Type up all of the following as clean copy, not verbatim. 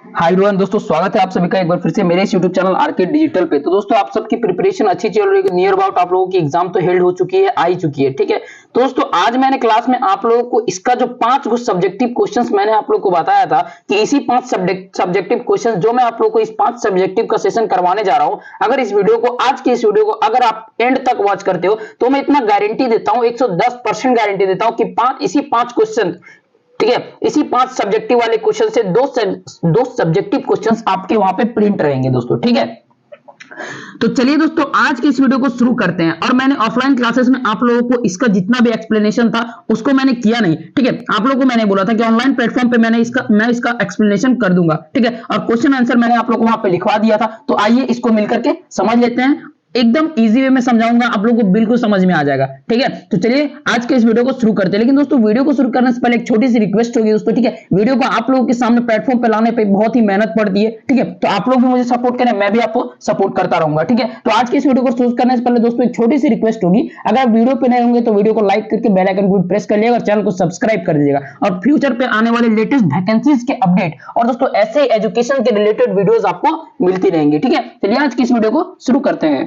Hi everyone दोस्तों, स्वागत है आप सभी का एक बार फिर से मेरे इस YouTube चैनल आरके डिजिटल पे। तो दोस्तों आप सबकी प्रिपरेशन अच्छी चल रही है। नियर अबाउट आप लोगों की एग्जाम तो हेल्ड हो चुकी है, आ ही चुकी है, ठीक है। तो दोस्तों आज मैंने क्लास में आप लोगों को इसका जो 5 सब्जेक्टिव क्वेश्चंस मैंने आप लोगों को बताया था कि इसी 5 सब्जेक्टिव क्वेश्चंस जो मैं आप लोगों को इस 5 सब्जेक्टिव का सेशन करवाने जा रहा हूं, अगर इस वीडियो को आज की इस वीडियो को अगर आप एंड तक वॉच करते हो तो मैं इतना गारंटी देता हूं, 110% गारंटी देता हूं कि इसी 5 क्वेश्चन, ठीक है, इसी 5 सब्जेक्टिव वाले क्वेश्चन से दो सब्जेक्टिव क्वेश्चंस आपके वहां पे प्रिंट रहेंगे दोस्तों, ठीक है। तो चलिए दोस्तों आज की इस वीडियो को शुरू करते हैं। और मैंने ऑफलाइन क्लासेस में आप लोगों को इसका जितना भी एक्सप्लेनेशन था उसको मैंने किया नहीं, ठीक है। आप लोगों को मैंने बोला था कि ऑनलाइन प्लेटफॉर्म पे मैं इसका एक्सप्लेनेशन कर दूंगा, ठीक है। और क्वेश्चन आंसर मैंने आप लोगों को वहां पे लिखवा दिया था। तो आइए इसको मिलकर के समझ लेते हैं। एकदम इजी वे में समझाऊंगा, आप लोगों को बिल्कुल समझ में आ जाएगा, ठीक है। तो चलिए आज के इस वीडियो को शुरू करते हैं। लेकिन दोस्तों वीडियो को शुरू करने से पहले एक छोटी सी रिक्वेस्ट होगी दोस्तों, ठीक है। वीडियो को आप लोगों के सामने प्लेटफॉर्म पे लाने पे बहुत ही मेहनत पड़ती है, ठीक है। तो आप लोग भी मुझे सपोर्ट करें, मैं भी आपको सपोर्ट करता रहूंगा, ठीक है। तो आज की इस वीडियो को शुरू करने से पहले दोस्तों एक छोटी सी रिक्वेस्ट होगी, अगर आप वीडियो पे नए होंगे तो वीडियो को लाइक करके बेल आइकन को प्रेस कर लिएगा और चैनल को सब्सक्राइब कर दीजिएगा। और फ्यूचर पे आने वाले लेटेस्ट वैकेंसीज के अपडेट और दोस्तों ऐसे एजुकेशन के रिलेटेड वीडियोस आपको मिलती रहेंगी, ठीक है। चलिए आज की इस वीडियो को शुरू करते हैं।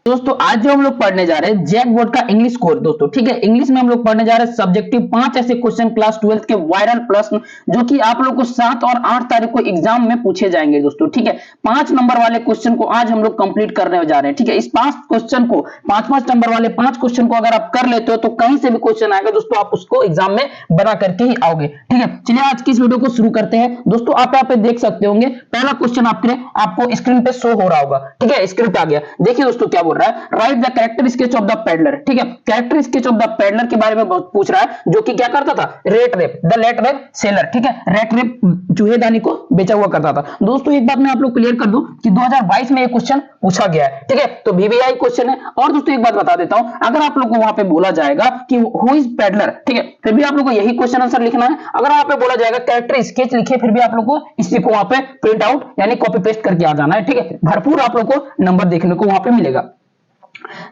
दोस्तों आज जो हम लोग पढ़ने जा रहे हैं जैक बोर्ड का इंग्लिश कोर्स दोस्तों, ठीक है। इंग्लिश में हम लोग पढ़ने जा रहे हैं सब्जेक्टिव 5 ऐसे क्वेश्चन क्लास 12 के वायरल प्रश्न जो कि आप लोग को 7 और 8 तारीख को एग्जाम में पूछे जाएंगे दोस्तों, ठीक है। 5 नंबर वाले क्वेश्चन को आज हम लोग कंप्लीट करने जा रहे हैं, ठीक है। इस 5 क्वेश्चन को 5 नंबर वाले 5 क्वेश्चन को अगर आप कर लेते हो तो कहीं से भी क्वेश्चन आएगा दोस्तों, आप उसको एग्जाम में बना करके ही आओगे, ठीक है। चलिए आज की इस वीडियो को शुरू करते हैं। दोस्तों आप यहाँ पे देख सकते होंगे पहला क्वेश्चन आपको स्क्रीन पे शो हो रहा होगा, ठीक है। स्क्रीन पे आ गया, देखिए दोस्तों क्या बोल रहा है, right the character sketch of the peddler, ठीक है। Character sketch of the peddler के बारे में पूछ रहा है जो कि क्या करता था, rattrap the rattrap seller, ठीक है। रेट रेप चूहेदानी को बेचा हुआ करता था। दोस्तों एक बात मैं आप लोग क्लियर कर दूं कि 2022 में ये क्वेश्चन पूछा गया है, ठीक है। तो वीवीआई क्वेश्चन है। और दोस्तों एक बात बता देता हूं, अगर आप लोग को वहां पे बोला जाएगा कि हु इज पेडलर, ठीक है, फिर भी आप लोग को यही क्वेश्चन आंसर लिखना है। अगर वहां पे बोला जाएगा कैरेक्टर स्केच लिखिए, फिर भी आप लोग को इसी को वहां पे प्रिंट आउट यानी कॉपी पेस्ट करके आ जाना है, ठीक है। भरपूर आप लोग को नंबर देखने को वहां पे मिलेगा।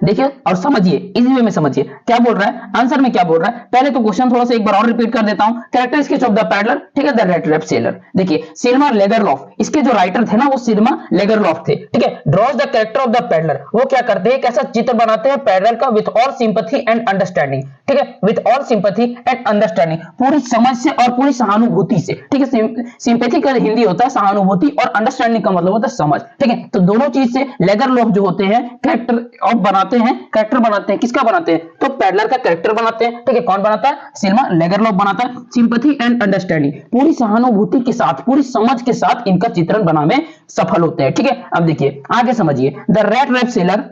देखिए और समझिए, इसी वे में समझिए क्या बोल रहा है, आंसर में क्या बोल रहा है। पहले तो क्वेश्चन थोड़ा सा एक बार और रिपीट कर देता हूं। Character sketch of the peddler, ठीक है, द रेट रेप सेलर। देखिए सिल्मा लेगरलॉफ, इसके जो राइटर थे ना वो सिल्मा लेगरलॉफ थे, ठीक है। Drawers the character of the peddler, वो क्या करते हैं, कैसा चित्र बनाते हैं पैडलर का, with all sympathy and understanding, ठीक है, with all sympathy and understanding, पूरी समझ से और पूरी सहानुभूति से, ठीक है। सिंपैथी का हिंदी होता है सहानुभूति और अंडरस्टैंडिंग का मतलब होता है समझ, ठीक है। तो दोनों चीज से लेगरलॉफ जो होते हैं कैरेक्टर ऑफ बनाते हैं, कैरेक्टर बनाते हैं, किसका बनाते हैं, तो पैडलर का कैरेक्टर बनाते हैं, ठीक है। कौन बनाता है, सिल्मा लेगरलॉफ बनाता है। सिंपैथी एंड अंडरस्टैंडिंग, पूरी सहानुभूति के साथ पूरी समझ के साथ इनका चित्रण बनाने में सफल होते हैं, ठीक है। अब देखिए आगे समझिए, the rate rape seller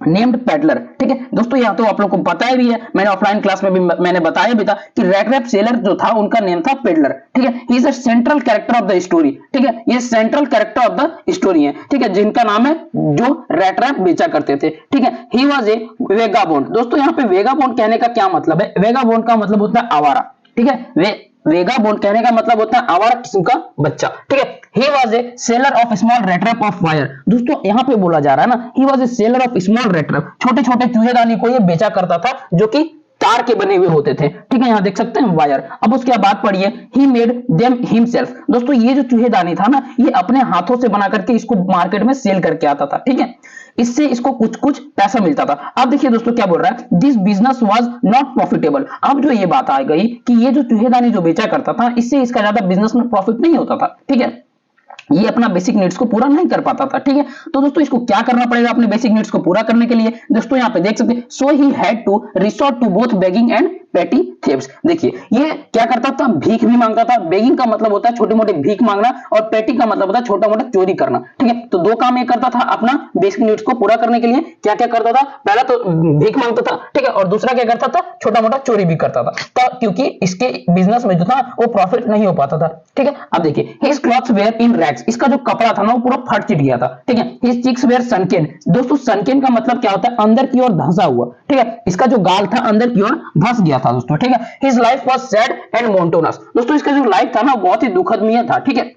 named peddler, ठीक है। दोस्तों यहाँ तो आप लोग को पता ही भी है, मैंने ऑफलाइन क्लास में भी मैंने बताया भी था कि रेट रेप सेलर जो था उनका नेम था पेडलर, ठीक है। He is a central character of the story, ठीक है। ये central character of the story है, ठीक है, जिनका नाम है जो रेट रेप बेचा करते थे, ठीक है। He was a vagabond. दोस्तों यहाँ पे वेगाबोंड कहने का क्या मतलब है, वेगाबोंड का मतलब होता है आवारा, ठीक है। वेगाबोंड कहने का मतलब होता है आवारा किस्म का बच्चा, ठीक है। He was a seller of small rat trap of wire। दोस्तों यहाँ पे बोला जा रहा है ना, he was a seller of small rat trap, छोटे छोटे चूहेदानी को ये बेचा करता था जो कि तार के बने हुए होते थे, ठीक है। यहाँ देख सकते हैं वायर। अब उसके बाद पढ़िए, he made them himself। दोस्तों ये जो चूहेदानी था ना, ये अपने हाथों से बना करके इसको मार्केट में सेल करके आता था, ठीक है। इससे इसको कुछ कुछ पैसा मिलता था। अब देखिए दोस्तों क्या बोल रहा है, this business was not profitable. अब जो ये बात आ गई कि ये जो चूहेदानी जो बेचा करता था, इससे इसका ज्यादा बिजनेस में प्रॉफिट नहीं होता था, ठीक है। ये अपना बेसिक नीड्स को पूरा नहीं कर पाता था, ठीक है। तो दोस्तों इसको क्या करना पड़ेगा अपने बेसिक नीड्स को पूरा करने के लिए, दोस्तों यहाँ पे देख सकते हैं, so he had to resort to both begging and petty thieves. देखिए ये क्या करता था, भीख भी मांगता था। बेगिंग का मतलब होता है छोटे मोटे भीख मांगना और पेटी का मतलब होता है छोटा मोटा चोरी करना, ठीक है। तो दो काम ये करता था अपना बेसिक नीड्स को पूरा करने के लिए। क्या क्या करता था, पहला तो भीख मांगता था, ठीक है, और दूसरा क्या करता था, छोटा मोटा चोरी भी करता था, क्योंकि इसके बिजनेस में जो था वो प्रॉफिट नहीं हो पाता था, ठीक है। अब देखिए his clothes were in rags, इसका जो कपड़ा था ना वो पूरा फट चिट गया था, ठीक है। His cheeks were sunken. दोस्तों सनकेन का मतलब क्या होता है, अंदर की ओर धंसा हुआ, ठीक है। इसका जो गाल था अंदर की ओर धंस गया था दोस्तों, ठीक है। His life was sad and monotonous. दोस्तों इसका जो लाइफ था ना बहुत ही दुखदमय था, ठीक है।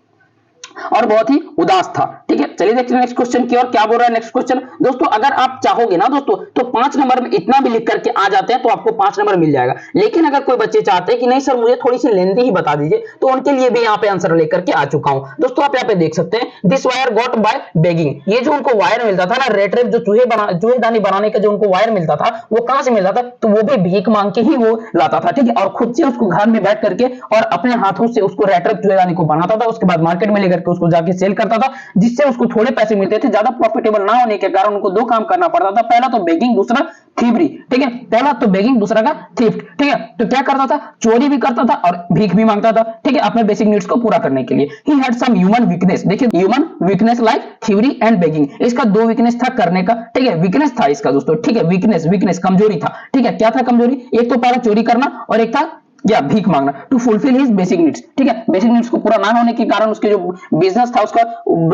और बहुत ही उदास था। ठीक है, चलिए देखते हैं नेक्स्ट क्वेश्चन की और क्या बोल रहा है नेक्स्ट क्वेश्चन। दोस्तों अगर आप चाहोगे ना दोस्तों तो 5 नंबर में इतना भी लिख करके आ जाते हैं तो आपको 5 नंबर मिल जाएगा। लेकिन अगर कोई बच्चे चाहते हैं कि नहीं सर मुझे थोड़ी सी लेंथी ही बता दीजिए, तो उनके लिए भी यहाँ पे आंसर लेकर के आ चुका हूं। दोस्तों आप यहाँ पे देख सकते हैं, this were got by begging. ये जो उनको वायर मिलता था ना, रेट रेप जो चूहेदानी बनाने का जो उनको वायर मिलता था, वो कहां से मिलता था, तो वो भी भीख मांग के ही वो लाता था। ठीक है, और खुद से उसको घर में बैठ करके और अपने हाथों से उसको रेट रेप चूहेदानी को बनाता था, उसके बाद मार्केट में लेकर के उसको जाके सेल करता था, जिससे उसको थोड़े पैसे मिलते थे। ज्यादा प्रॉफिटेबल ना होने के कारण उनको 2 काम करना पड़ता था, पहला तो बेगिंग, दूसरा थीवरी। ठीक है, पहला तो बेगिंग, दूसरा का थीफ्ट। ठीक है, तो क्या करता था, चोरी भी करता था और भीख भी मांगता था। ठीक है, अपने बेसिक नीड्स को पूरा करने के लिए। He had some human weakness. देखिए human weakness like thievery and begging, इसका 2 वीकनेस था करने का। ठीक है, वीकनेस था इसका दोस्तों। ठीक है, वीकनेस कमजोरी था। ठीक है, क्या था कमजोरी, एक तो पहला चोरी करना और एक था या भीख मांगना, to fulfill his basic needs. ठीक है, बेसिक नीड्स को पूरा ना होने के कारण उसके जो बिजनेस था उसका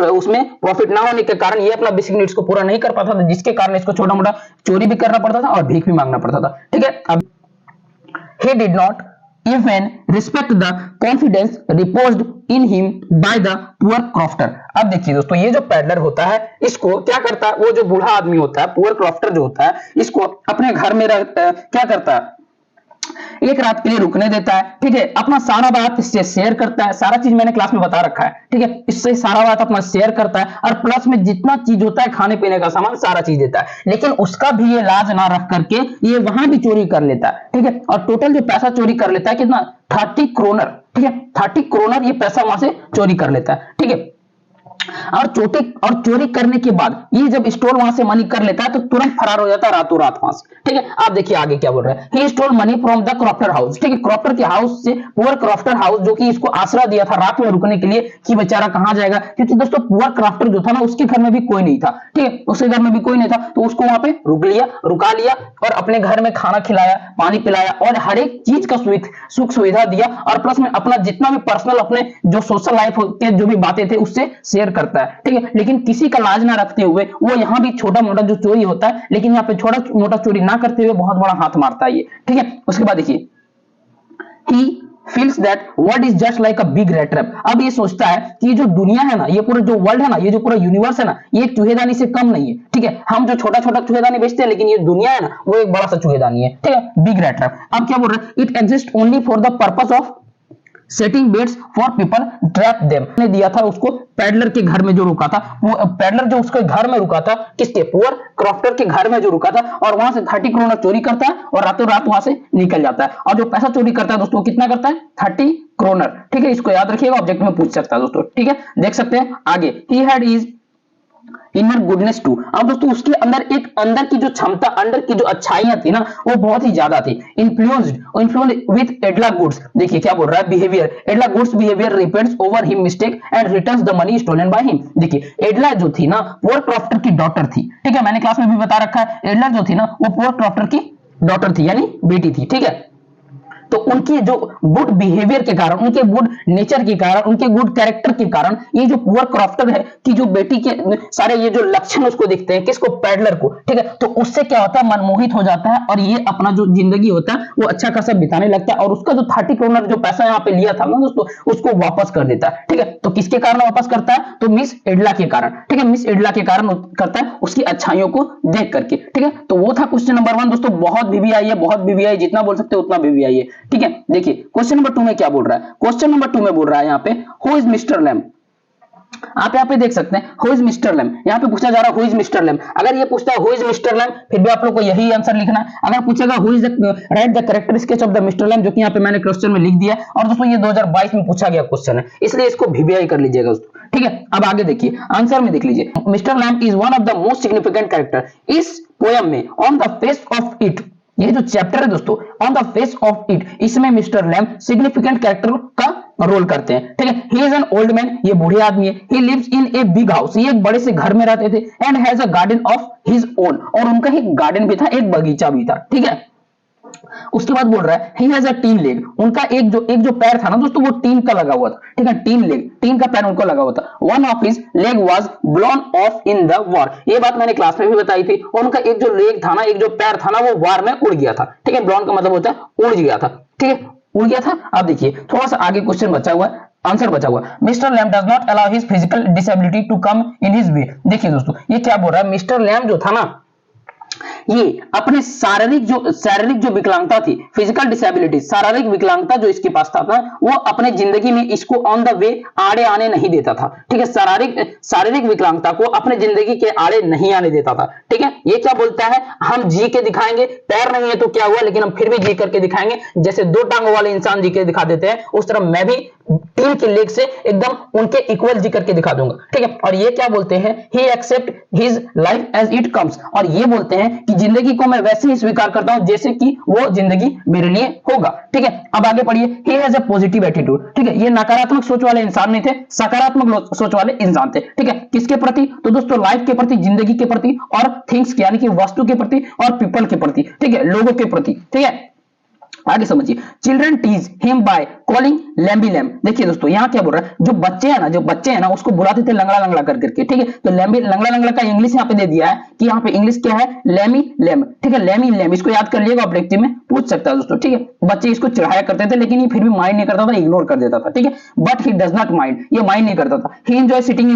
उसमें प्रॉफिट ना होने के कारण ये अपना बेसिक नीड्स को पूरा नहीं कर पाता था, जिसके कारण इसको छोटा मोटा चोरी भी करना पड़ता था और भीख भी मांगना पड़ता था। ठीक है, अब he did not even respect the confidence reposed in him by the poor crofter। अब देखिए दोस्तों, ये जो पैडलर होता है इसको क्या करता है, वो जो बूढ़ा आदमी होता है, पुअर क्रॉफ्टर जो होता है, इसको अपने घर में क्या करता है, एक रात के लिए रुकने देता है। ठीक है, अपना सारा बात इससे शेयर करता है, सारा चीज मैंने क्लास में बता रखा है। ठीक है, इससे सारा बात अपना शेयर करता है और प्लस में जितना चीज होता है खाने पीने का सामान सारा चीज देता है, लेकिन उसका भी ये लाज ना रख करके ये वहां भी चोरी कर लेता है। ठीक है, और टोटल जो पैसा चोरी कर लेता है कितना, 30 क्रोनर। ठीक है, 30 क्रोनर ये पैसा वहां से चोरी कर लेता है। ठीक है, और चोरी करने के बाद ये जब स्टोल वहां से मनी कर लेता है तो तुरंत फरार हो जाता है रातों रात वहां से। ठीक है, आप देखिए आगे क्या बोल रहा है, he stole money from the crofter house. ठीक है, क्रॉफ्टर के हाउस से, पुअर क्रॉफ्टर हाउस जो कि इसको आसरा दिया था रात में रुकने के लिए कि बेचारा कहां जाएगा, क्योंकि दोस्तों पुअर क्रॉफ्टर जो था ना उसके घर में भी कोई नहीं था। ठीक है, उसके घर में भी कोई नहीं था तो उसको वहां पे रुका लिया और अपने घर में खाना खिलाया, पानी पिलाया और हर एक चीज का सुख सुविधा दिया, और प्लस में अपना जितना भी पर्सनल अपने जो सोशल लाइफ के जो भी बातें थे उससे शेयर करता है। ठीक है, लेकिन किसी का लाज ना रखते हुए वो यहां भी छोटा मोटा जो चोरी होता है, लेकिन यहाँ पे छोटा मोटा चोरी ना करते हुए बहुत बड़ा हाथ मारता है ये। ठीक है, उसके बाद देखिए, he feels that world is just like a big rat trap। अब ये सोचता है कि ये जो दुनिया है ना, ये पूरा जो वर्ल्ड है ना, ये जो पूरा यूनिवर्स है ना, ये एक चूहेदानी से कम नहीं है। ठीक है, हम जो छोटा छोटा चूहेदानी बेचते हैं, लेकिन ये दुनिया है ना वो एक बड़ा सा चूहेदानी है। ठीक है, बिग रैट ट्रैप। अब क्या बोल रहा है, it exist only for the purpose of setting baits for people trap them. ने दिया था उसको पैडलर के घर में जो रुका था, वो पैडलर जो उसके घर में रुका था, किसके, पुअर क्रॉफ्टर के घर में जो रुका था, और वहां से 30 क्रोनर चोरी करता है और रातों रात वहां से निकल जाता है। और जो पैसा चोरी करता है दोस्तों कितना करता है, 30 क्रोनर। ठीक है, इसको याद रखिएगा, ऑब्जेक्ट में पूछ सकता है दोस्तों। ठीक है, देख सकते हैं आगे, he had his inner goodness too. अब दोस्तों उसके अंदर की जो क्षमता, अंदर की जो अच्छाइयां थी ना वो बहुत ही ज्यादा थी। Influenced with Edla goods. देखिए क्या बोल रहा है, behaviour, Edla goods behaviour repents over him mistake and returns the money stolen by him. देखिए एडला जो थी ना पुअर क्रॉफ्टर की डॉटर थी। ठीक है, मैंने क्लास में भी बता रखा है, एडला जो थी ना वो पुअर क्रॉफ्टर की डॉटर थी, यानी बेटी थी। ठीक है, तो उनकी जो गुड बिहेवियर के कारण, उनके गुड नेचर के कारण, उनके गुड कैरेक्टर के कारण ये जो पुअर क्रॉफ्टर है कि जो बेटी के सारे ये जो लक्षण उसको दिखते हैं, किसको, पैडलर को। ठीक है, तो उससे क्या होता है, मनमोहित हो जाता है और ये अपना जो जिंदगी होता है वो अच्छा खासा बिताने लगता है, और उसका जो 30 क्रोनर जो पैसा यहाँ पे लिया था ना दोस्तों उसको वापस कर देता है। ठीक है, तो किसके कारण वापस करता है, तो मिस एडला के कारण। ठीक है, मिस एडला के कारण करता है, उसकी अच्छाइयों को देख करके। ठीक है, तो वो था क्वेश्चन नंबर 1 दोस्तों। बहुत बीबीआई है, बहुत बीबीआई, जितना बोल सकते हो उतना बीबीआई है। ठीक है, देखिए क्वेश्चन नंबर 2 में क्या बोल रहा है, क्वेश्चन नंबर 2 में बोल रहा है यहाँ पे, हु इज मिस्टर लैम। आप यहाँ पे देख सकते हैं, हु इज मिस्टर लैम। यहाँ पे पूछा जा रहा है हु इज मिस्टर लैम। अगर ये पूछता है हु इज मिस्टर लैम, फिर भी आप लोग को यही आंसर लिखना है। अगर पूछेगा who is write the character sketch of the mister Lamb, जो कि यहाँ पे मैंने क्वेश्चन में लिख दिया, और दोस्तों ये 2022 में पूछा गया क्वेश्चन है, इसलिए इसको वीवीआई कर लीजिएगा दोस्तों। ठीक है, अब आगे देखिए आंसर में देख लीजिए, mister Lamb is one of the most significant character इस पोएम में on the face of it. ये जो चैप्टर है दोस्तों, on the face of it, इसमें मिस्टर लैम सिग्निफिकेंट कैरेक्टर का रोल करते हैं। ठीक है, he is an old man, ये बूढ़े आदमी है। He lives in a big house, ये एक बड़े से घर में रहते थे। And has a garden of his own, और उनका एक गार्डन भी था, एक बगीचा भी था। ठीक है, उसके बाद बोल रहा है he has a tin leg, उनका एक जो पैर था ना दोस्तों वो टीन का लगा हुआ था। ठीक है, टीन लेग, टीन का पैर उनको लगा हुआ था। One of his leg was blown of in the war, ये बात मैंने क्लास में भी बताई थी। और उनका एक जो लेग था ना, एक जो पैर था ना, वो वार में उड़ गया था। ठीक है, ब्लोन का मतलब होता है उड़ गया था। ठीक है, उड़ गया था। अब देखिए थोड़ा सा आगे क्वेश्चन बचा हुआ है, आंसर बचा हुआ, mister Lamb does not allow his physical disability to come in his way. देखिए दोस्तों ये क्या बोल रहा है, मिस्टर लैम जो था ना, ये अपने शारीरिक जो विकलांगता थी, फिजिकल डिसेबिलिटी, शारीरिक विकलांगता जो इसके पास था वो अपने जिंदगी में इसको ऑन द वे आड़े आने नहीं देता था। ठीक है, शारीरिक विकलांगता को अपने जिंदगी के आड़े नहीं आने देता था। ठीक है, ये क्या बोलता है, हम जी के दिखाएंगे, पैर नहीं है तो क्या हुआ, लेकिन हम फिर भी जी करके दिखाएंगे। जैसे 2 टांगों वाले इंसान जी के दिखा देते हैं, उस तरह मैं भी 3 के लेग से एकदम उनके इक्वल जी करके दिखा दूंगा। ठीक है, और ये क्या बोलते हैं, he accept his life as it comes, और ये बोलते हैं कि जिंदगी को मैं वैसे ही स्वीकार करता हूं जैसे कि वो जिंदगी मेरे लिए होगा। ठीक है, अब आगे पढ़िए, he has a positive attitude. ठीक है, ये नकारात्मक सोच वाले इंसान नहीं थे, सकारात्मक सोच वाले इंसान थे। ठीक है, किसके प्रति, तो दोस्तों लाइफ के प्रति, जिंदगी के प्रति, और थिंग्स यानी कि वस्तु के प्रति, और पीपल के प्रति। ठीक है, लोगों के प्रति। ठीक है, आगे समझिए, children tease him by calling lamby lamb. देखिए दोस्तों यहाँ क्या बोल रहा है, जो बच्चे हैं ना उसको बुलाते थे लंगड़ा लंगड़ा कर करके। ठीक है, तो लैम्बी लंगड़ा लंगड़ा का इंग्लिश यहाँ पे दे दिया है कि यहाँ पे इंग्लिश क्या है, लैमी लैम। ठीक है, लैमी लैम, इसको याद कर लिएगा, ऑब्जेक्टिव में पूछ सकता है दोस्तों। ठीक है, बच्चे इसको चढ़ाया करते थे, लेकिन ये फिर भी माइंड नहीं करता था, इग्नोर कर देता था। ठीक है, but he does not mind, ये माइंड नहीं करता था। He enjoy sitting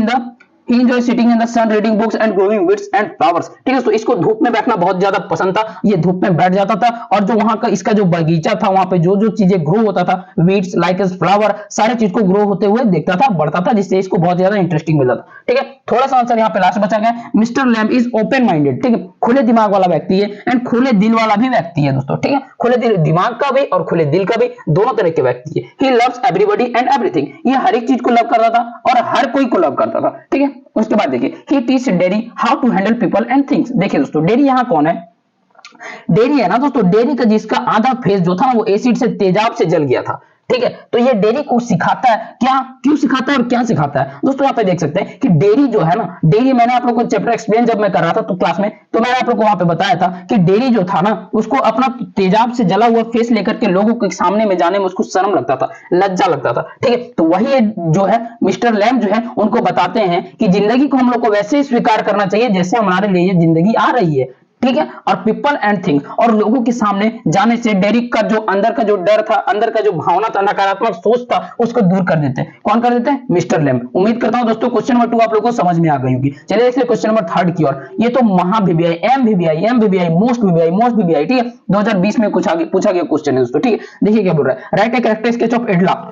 in the sun reading books and growing weeds and flowers. ठीक है, तो इसको धूप में बैठना बहुत ज्यादा पसंद था, ये धूप में बैठ जाता था, और जो वहां का इसका जो बगीचा था, वहां पे जो चीजें ग्रो होता था, वीड्स लाइक फ्लावर, सारे चीज को ग्रो होते हुए देखता था, बढ़ता था, जिससे इसको बहुत ज्यादा इंटरेस्टिंग मिलता था। ठीक है, थोड़ा सा आंसर यहाँ पे लास्ट बचा गया, mister Lamb is open minded. ठीक है, खुले दिमाग वाला व्यक्ति है, एंड खुले दिल वाला भी व्यक्ति है दोस्तों। ठीक है, खुले दिमाग का भी और खुले दिल का भी, दोनों तरह के व्यक्ति है। He loves everybody and everything, ये हर एक चीज को लव करता था और हर कोई को लव करता था। ठीक है, उसके बाद देखिए, he teaches Derry how to handle people and things. देखिए दोस्तों, डेरी यहाँ कौन है, डेरी है ना दोस्तों, डेरी का जिसका आधा फेस जो था ना वो एसिड से, तेजाब से जल गया था। ठीक है, तो ये डेरी को सिखाता है, क्या क्यों सिखाता है और क्या सिखाता है दोस्तों, यहाँ पे देख सकते हैं कि डेरी जो है ना, डेरी मैंने आप लोगों को चैप्टर एक्सप्लेन जब मैं कर रहा था तो क्लास में, तो मैंने आप लोगों को वहां पे बताया था कि डेरी जो था ना, उसको अपना तेजाब से जला हुआ फेस लेकर के लोगों के सामने में जाने में उसको शर्म लगता था, लज्जा लगता था। ठीक है, तो वही जो है मिस्टर लैम जो है उनको बताते हैं कि जिंदगी को हम लोग को वैसे ही स्वीकार करना चाहिए जैसे हमारे लिए ये जिंदगी आ रही है। ठीक है, और पीपल एंड थिंग, और लोगों के सामने जाने से डेरिक का जो अंदर का जो डर था, अंदर का जो भावना था, नकारात्मक सोच था, उसको दूर कर देते हैं। कौन कर देते हैं, मिस्टर लैम। उम्मीद करता हूं दोस्तों क्वेश्चन नंबर 2 आप लोगों को समझ में आ गई होगी। चलिए देखिए क्वेश्चन नंबर 3 की ओर, ये तो महा वीवीआई, एमवीवीआई, मोस्ट वीवीआई। ठीक है, 2020 में कुछ आगे पूछा गया क्वेश्चन है दोस्तों। ठीक है, देखिए क्या बोल रहा है, write a character sketch of Adela.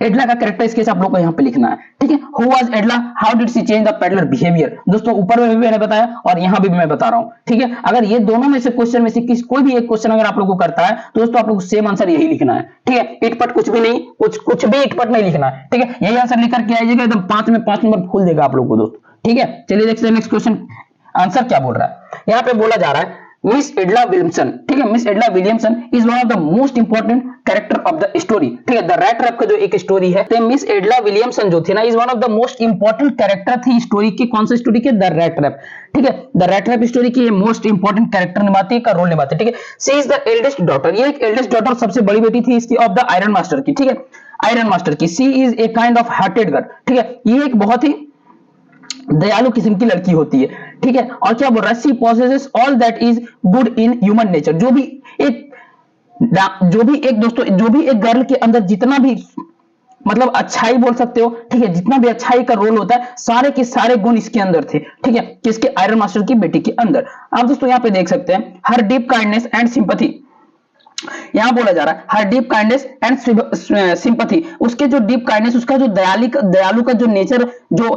Adela का कैरेक्टर स्केच आप लोग को यहाँ पे लिखना है। ठीक है, who was एडला, how did she change the peddler behaviour. दोस्तों ऊपर में भी मैंने बताया और यहाँ भी मैं बता रहा हूँ। ठीक है, अगर ये दोनों में से क्वेश्चन में से कोई भी एक क्वेश्चन अगर आप लोग को करता है तो दोस्तों आप लोग को सेम आंसर यही लिखना है। ठीक है, इटपट कुछ भी नहीं, कुछ भी इटपट नहीं लिखना है। ठीक है, यही आंसर लिख करके आइएगा, एकदम 5 में 5 नंबर फुल देगा आप लोग को दोस्तों। ठीक है, चलिए देखते हैं नेक्स्ट क्वेश्चन आंसर क्या बोल रहा है। यहाँ पे बोला जा रहा है मिस एडला विलियमसन। ठीक है, miss एडला Williamson is one of the most important character of the story. ठीक है, द रैट रैप का जो एक स्टोरी है, तो मिस एडला विलियमसन जो थी ना, is one of the most important character थी स्टोरी की। कौन सी स्टोरी के, द रैट रैप। ठीक है, द रैट रैप स्टोरी की मोस्ट इंपॉर्टेंट कैरेक्टर निभाती है, का रोल निभाती है। ठीक है, सी इज द एल्डेस्ट डॉटर, ये एक एल्डेस्ट डॉटर, सबसे बड़ी बेटी थी इसकी, ऑफ द आयरन मास्टर की। ठीक है, आयरन मास्टर की। She is a kind of hearted girl. ठीक है, ये एक बहुत ही दयालु किस्म की लड़की होती है। ठीक है, और क्या बोल रहा है, she possesses all that is good in human nature. जो भी एक दोस्तों, जो भी एक गर्ल के अंदर जितना भी मतलब अच्छाई बोल सकते हो, ठीक है, जितना भी अच्छाई का रोल होता है, सारे के सारे गुण इसके अंदर थे। ठीक है, किसके, आयरन मास्टर की बेटी के अंदर। आप दोस्तों यहाँ पे देख सकते हैं, हर डीप काइंडनेस एंड सिंपैथी, यहां बोला जा रहा है हर डीप काइंडनेस एंड सिंपैथी, उसके जो डीप काइंडनेस, उसका जो दयालु का जो नेचर जो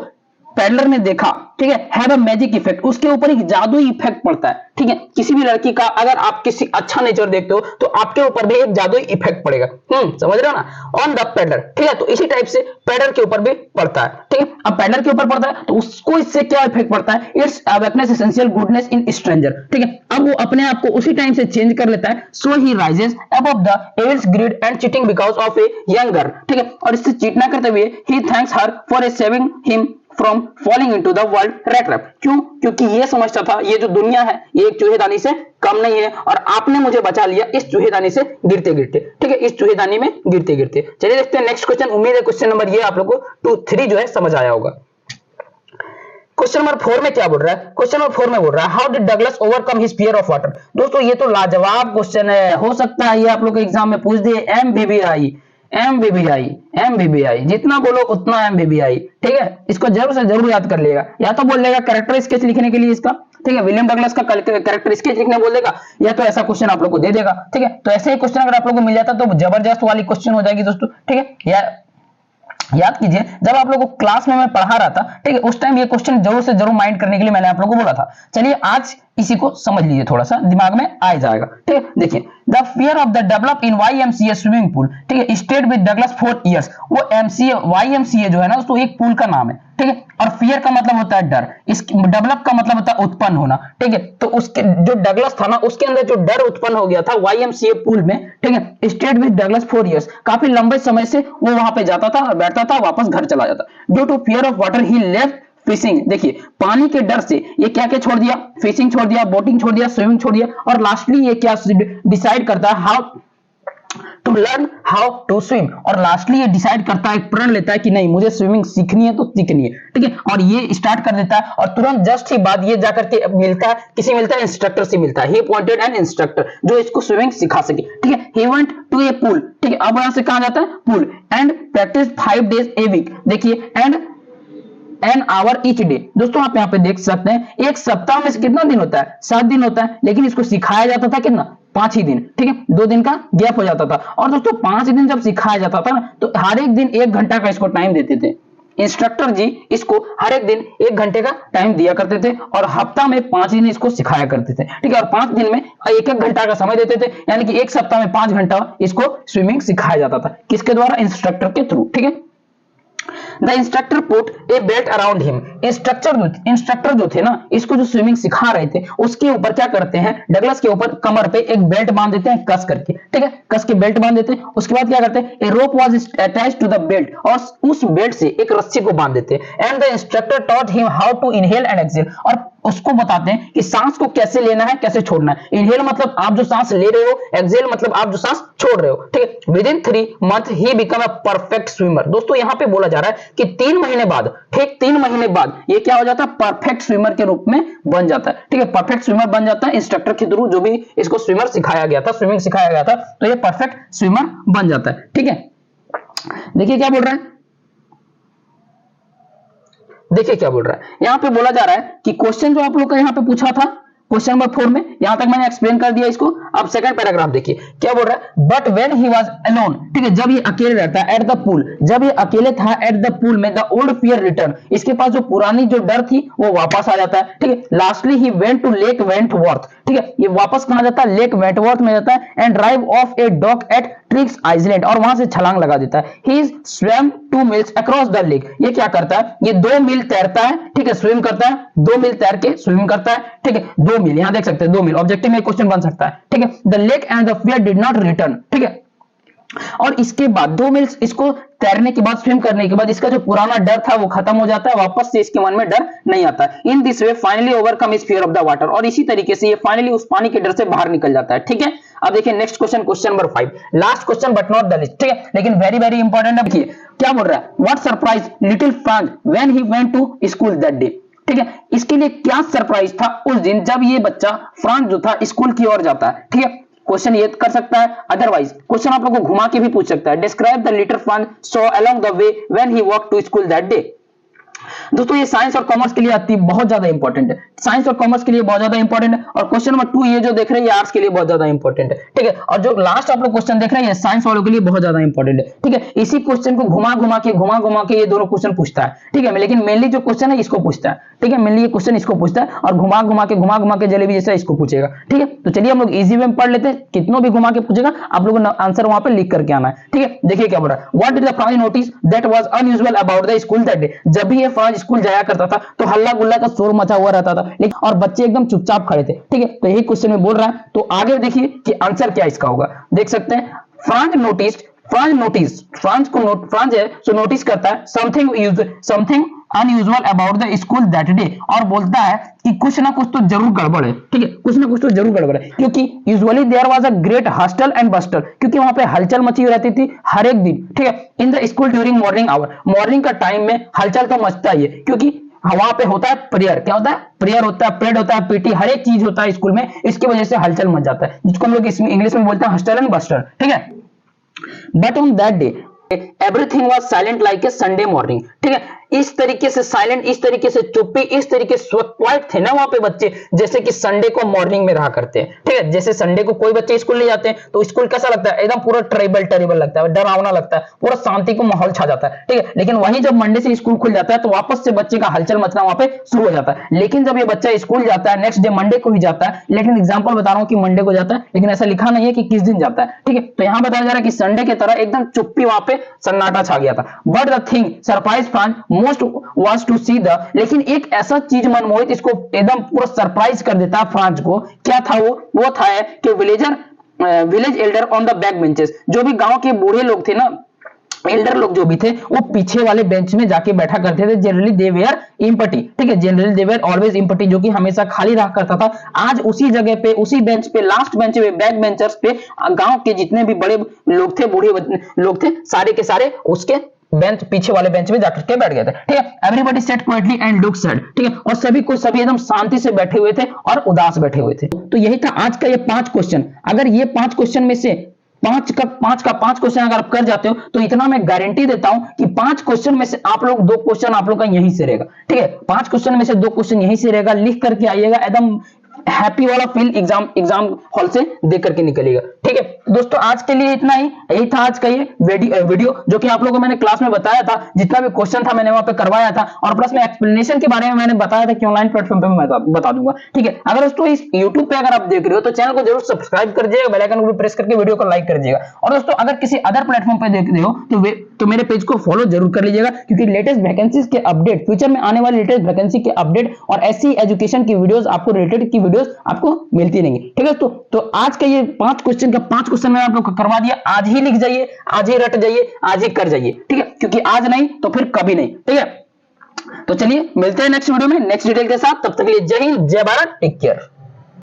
पेडलर ने देखा, ठीक है, हैव अ मैजिक इफेक्ट, उसके ऊपर एक जादुई इफेक्ट पड़ता है। ठीक है, किसी भी लड़की का अगर आप किसी अच्छा नेचर देखते हो तो आपके ऊपर भी एक जादुई इफेक्ट पड़ेगा। समझ रहे हो ना, ऑन द पेडलर। ठीक है, तो इसी टाइप से पेडलर के ऊपर भी पड़ता है। ठीक है, अब पेडलर के ऊपर पड़ता है तो उसको इससे क्या इफेक्ट पड़ता है, it's awakens essential goodness in stranger. ठीक है, अब वो अपने आप को उसी टाइम से चेंज कर लेता है, so he rises above the evils greed and cheating because of a young girl. ठीक है, और इससे चीट ना करते हुए he thanks her for a saving him from falling into the world rat trap. क्यों, क्योंकि ये समझता था ये जो दुनिया है ये एक चूहेदानी से कम नहीं है, और आपने मुझे बचा लिया इस चूहेदानी से गिरते गिरते। ठीक है, इस चूहेदानी में गिरते गिरते। चलिए देखते हैं नेक्स्ट क्वेश्चन। उम्मीद है क्वेश्चन नंबर ये आप लोगों को 2, 3 जो है समझ आया होगा। क्वेश्चन नंबर 4 में क्या बोल रहा है, क्वेश्चन नंबर 4 में बोल रहा है how did Douglas overcome his fear of water. दोस्तों ये तो लाजवाब क्वेश्चन है, हो सकता है ये आप लोग के एग्जाम में पूछ दिए। एमवीवीआई, MBBI, MBBI जितना बोलो उतना MBBI, ठीक है। इसको जरूर से जरूर याद कर लेगा। या तो बोल लेगा कैरेक्टर स्केच लिखने के लिए इसका, ठीक है, विलियम डगलस का कैरेक्टर स्केच लिखने बोल देगा, या तो ऐसा क्वेश्चन आप लोग को दे देगा, ठीक है। तो ऐसे ही क्वेश्चन अगर आप लोग को मिल जाता तो जबरदस्त वाली क्वेश्चन हो जाएगी दोस्तों, ठीक है। या याद कीजिए जब आप लोगों को क्लास में मैं पढ़ा रहा था, ठीक है, उस टाइम ये क्वेश्चन जरूर से जरूर माइंड करने के लिए मैंने आप लोगों को बोला था। चलिए आज इसी को समझ लीजिए, थोड़ा सा दिमाग में आ जाएगा, ठीक है। देखिए the fear of the develop in YMCA swimming pool, ठीक है, stayed with Douglas for years. वो YMCA जो है ना दोस्तों एक पूल का नाम है, ठीक है। और फियर का मतलब होता है डर, इस डेवलप का मतलब होता है उत्पन्न होना, ठीक है। तो उसके जो डगलस था ना उसके अंदर जो डर उत्पन्न हो गया था YMCA पूल में, ठीक है, stayed with Douglas for years, काफी लंबे समय से वो वहां पे जाता था, बैठता था, वापस घर चला जाता। Due to fear of water he left fishing. देखिए पानी के डर से ये क्या क्या छोड़ दिया, फिशिंग छोड़ दिया, बोटिंग छोड़ दिया, स्विमिंग छोड़ दिया, और लास्टली ये क्या डिसाइड करता है, how to learn how to swim. और लास्टली ये डिसाइड करता है, प्रण लेता है कि नहीं मुझे स्विमिंग सीखनी है तो सीखनी है, ठीक है। और ये स्टार्ट कर देता है, और तुरंत जस्ट ही बाद ये जाकर के मिलता है, किसी मिलता है, इंस्ट्रक्टर से मिलता है। ही अपॉइंटेड एन इंस्ट्रक्टर जो इसको स्विमिंग सिखा सके, ठीक है। He went to a pool, ठीक है, अब यहां से कहा जाता है pool, and practice 5 days a week. देखिए and an hour each day. दोस्तों आप यहाँ पे देख सकते हैं एक सप्ताह में से कितना दिन होता है, 7 दिन होता है, लेकिन इसको सिखाया जाता था कितना, 5 ही दिन, ठीक है। 2 दिन का गैप हो जाता था। और दोस्तों 5 दिन जब सिखाया जाता था ना तो हर एक दिन 1 घंटा का इसको टाइम देते थे इंस्ट्रक्टर जी। इसको हर एक दिन 1 घंटे का टाइम दिया करते थे, और हफ्ता में 5 दिन इसको सिखाया करते थे, ठीक है। और 5 दिन में 1-1 घंटा का समय देते थे, यानी कि एक सप्ताह में 5 घंटा इसको स्विमिंग सिखाया जाता था। किसके द्वारा, इंस्ट्रक्टर के थ्रू, ठीक है। The instructor put a belt around him. Instructor जो थे ना इसको जो स्विमिंग सिखा रहे थे उसके ऊपर क्या करते हैं, डगलस के ऊपर कमर पे एक बेल्ट बांध देते हैं कस करके, ठीक है, कस के बेल्ट बांध देते हैं। उसके बाद क्या करते हैं, a rope was attached to the belt, और उस बेल्ट से एक रस्सी को बांध देते हैं। And the instructor taught him how to inhale and exhale, और उसको बताते हैं कि सांस को कैसे लेना है कैसे छोड़ना है। इनहेल मतलब आप जो सांस ले रहे हो, एक्सहेल मतलब आप जो सांस छोड़ रहे हो, ठीक है। With in 3 months he become a perfect swimmer. दोस्तों यहाँ पे बोला जा रहा है कि 3 महीने बाद, ठीक 3 महीने बाद ये क्या हो जाता है, परफेक्ट स्विमर के रूप में बन जाता है, ठीक है। परफेक्ट स्विमर बन जाता है इंस्ट्रक्टर के थ्रू, जो भी इसको स्विमर सिखाया गया था, स्विमिंग सिखाया गया था, तो ये परफेक्ट स्विमर बन जाता है, ठीक है। देखिए क्या बोल रहा है, देखिए क्या बोल रहा है, यहां पे बोला जा रहा है कि क्वेश्चन जो आप लोग का यहां पे पूछा था क्वेश्चन नंबर 4 में, यहां तक मैंने एक्सप्लेन कर दिया इसको। अब सेकंड पैराग्राफ देखिए क्या बोल रहा है, but when he was alone, ठीक है, जब ये अकेले रहता है, एट द पूल, जब ये अकेले था एट द पूल में, द ओल्ड फियर रिटर्न, इसके पास जो पुरानी जो डर थी वो वापस आ जाता है, ठीक है। Lastly he went to lake Wentworth, ठीक है, ये वापस कहां जाता है, लेक वेंटवर्थ में जाता है, and drive off a dock at tricks island, और वहां से छलांग लगा देता है। He swam 2 miles across the lake, ये क्या करता है, ये 2 मील तैरता है, ठीक है, स्विम करता है, 2 मील तैर के स्विम करता है, ठीक है, 2 मील, यहां देख सकते हैं 2 मील, ऑब्जेक्टिव में क्वेश्चन बन सकता है, ठीक है। The lake and the fear did not return, ठीक है। और इसके बाद 2 मील इसको तैरने के बाद, स्विम करने के बाद, इसका जो पुराना डर था वो खत्म हो जाता है, वापस से इसके मन में डर नहीं आता है। In this way finally overcome his fear of the water, और इसी तरीके से ये फाइनली उस पानी के डर से बाहर निकल जाता है, ठीक है। अब देखिए next question, question number 5, last question but not the least, ठीक है, लेकिन वेरी वेरी इंपॉर्टेंट है। देखिए क्या बोल रहा है, what surprise little Franz when he went to school that day, ठीक है। इसके लिए क्या सरप्राइज था उस दिन जब ये बच्चा फ्रांज जो था स्कूल की ओर जाता है, ठीक है। क्वेश्चन ये कर सकता है, अदरवाइज क्वेश्चन आप लोग को घुमा के भी पूछ सकता है। Describe the little Franz saw along the way when he walk to school that day. दोस्तों ये साइंस और कॉमर्स के लिए आती है, बहुत ज्यादा इंपॉर्टेंट है, साइंस और कॉमर्स के लिए बहुत ज्यादा इंपॉर्टेंट है। और क्वेश्चन नंबर 2 ये जो देख रहे हैं ये आर्ट्स के लिए बहुत ज्यादा इंपॉर्टेंट है, ठीक है। और जो लास्ट आप लोग क्वेश्चन देख रहे हैं ये साइंस वालों के लिए बहुत ज्यादा इंपॉर्टेंट है, ठीक है। इसी क्वेश्चन को घुमा घुमा के ये दोनों क्वेश्चन पूछता है, ठीक है, लेकिन मेनली जो क्वेश्चन है इसको पूछता है, ठीक है, मेनली ये क्वेश्चन इसको पूछता है, और घुमा घुमा के जलेबी जैसा इसको पूछेगा, ठीक है। तो चलिए हम लोग इजी वे में पढ़ लेते हैं, कितनों भी घुमा के पूछेगा आप लोगों को आंसर वहां पे लिख करके आना है, ठीक है। देखिए क्या बोल रहा है, what did the Franz notice that was unusual about the school that day. जब भी ये फ्रांज स्कूल जाया करता था तो हल्ला गुल्ला का शोर मचा हुआ रहता था, लेकिन और बच्चे एकदम चुपचाप खड़े थे, ठीक है। तो यही क्वेश्चन में बोल रहा है, तो आगे देखिए कि आंसर क्या इसका होगा, देख सकते हैं। फ्रांज है सो नोटिस करता है something unusual about the school that day, और बोलता है कि कुछ ना कुछ तो जरूर गड़बड़ है, ठीक है, कुछ ना कुछ तो जरूर गड़बड़ है, क्योंकि usually there was a great hustle and bustle, क्योंकि वहां पे हलचल मची हुई रहती थी हर एक दिन, ठीक है। In the school during morning hour, morning का टाइम में हलचल तो मचता ही है, क्योंकि वहां पे होता है प्रेयर, क्या होता है, प्रेयर होता है, परेड होता है, पीटी, हर एक चीज होता है स्कूल में, इसकी वजह से हलचल मच जाता है, जिसको हम लोग इंग्लिश में बोलते हैं हस्टल एंड बस्टल, ठीक है। But on that day, everything was silent like a Sunday morning. ठीक है, इस तरीके से साइलेंट, इस तरीके से चुप्पी, इस तरीके से क्वाइट थे ना वहां पे बच्चे, जैसे कि संडे को मॉर्निंग में रहा करते हैं। ठीक है, जैसे संडे को कोई बच्चे स्कूल नहीं जाते हैं तो स्कूल कैसा लगता है, एकदम पूरा टेरिबल लगता है, डरावना लगता है, पूरा शांति को माहौल छा जाता है। ठीक है, लेकिन वहीं जब मंडे से स्कूल खुल जाता है तो वापस से बच्चे का हलचल मचना वहां पे शुरू हो जाता है। लेकिन जब ये बच्चा स्कूल जाता है, नेक्स्ट डे मंडे को ही जाता है, लेकिन एग्जाम्पल बता रहा हूं कि मंडे को जाता है, लेकिन ऐसा लिखा नहीं है कि किस दिन जाता है। ठीक है, तो यहां बताया जा रहा है कि संडे की तरह एकदम चुप्पी वहां पे सन्नाटा छा गया था। But the thing surprise Franz most was to see the, लेकिन एक ऐसा चीज मनमोहित इसको एकदम पूरा सरप्राइज कर देता है फ्रांस को। क्या था वो था कि village Elder on the back benches, जो भी गांव के बूढ़े लोग थे ना, एल्डर लोग जो भी थे, वो पीछे वाले बेंच में जाके बैठा करते थे। Generally they were empty. ठीक है, generally they were always empty, जो कि हमेशा खाली रहा करता था। आज उसी जगह पे, उसी बेंच पे, लास्ट बेंच पे, बैक बेंचर्स पे गांव के जितने भी बड़े लोग थे, बूढ़े लोग थे, सारे के सारे उसके बेंच, पीछे वाले बेंच में जाकर के बैठ गए थे। ठीक है, everybody set quietly and look sad. ठीक है, और सभी एकदम शांति से बैठे हुए थे और उदास बैठे हुए थे। तो यही था आज का ये 5 क्वेश्चन। अगर ये 5 क्वेश्चन में से 5 क्वेश्चन अगर आप कर जाते हो तो इतना मैं गारंटी देता हूं कि 5 क्वेश्चन में से आप लोग 2 क्वेश्चन आप लोग का यहीं से रहेगा। ठीक है, 5 क्वेश्चन में से 2 क्वेश्चन यहीं से रहेगा। लिख करके आइएगा, एकदम हैप्पी वाला फील एग्जाम हॉल से दे करके निकलेगा। ठीक है दोस्तों, आज के लिए इतना ही। यही था आज का ये वीडियो जो कि आप लोगों को मैंने क्लास में बताया था, जितना भी क्वेश्चन था मैंने वहां पे करवाया था, और प्लस में एक्सप्लेनेशन के बारे में मैंने बताया था कि ऑनलाइन प्लेटफॉर्म पे मैं बता दूंगा। ठीक है, अगर दोस्तों इस यूट्यूब पे अगर आप देख रहे हो तो चैनल को जरूर सब्सक्राइब कर दीजिएगा, बेल आइकन को प्रेस करके वीडियो को लाइक कर दीजिएगा। और दोस्तों अगर किसी अदर प्लेटफॉर्म पे देख रहे हो तो मेरे पेज को फॉलो जरूर कर लीजिएगा, क्योंकि लेटेस्ट वैकेंसीज के अपडेट, फ्यूचर में आने वाली लेटेस्ट वैकेंसी के अपडेट और ऐसी एजुकेशन की वीडियोस, आपको रिलेटेड की वीडियोस आपको मिलती रहेंगी। ठीक है दोस्तों, तो आज का ये 5 क्वेश्चन का 5 क्वेश्चन मैंने आप लोग को करवा दिया। आज ही लिख जाइए, आज ही रट जाइए, आज ही कर जाइए। ठीक है, क्योंकि आज नहीं तो फिर कभी नहीं। ठीक है, तो चलिए मिलते हैं नेक्स्ट वीडियो में नेक्स्ट डिटेल के साथ। तब तक के लिए जय हिंद, जय भारत, टेक केयर।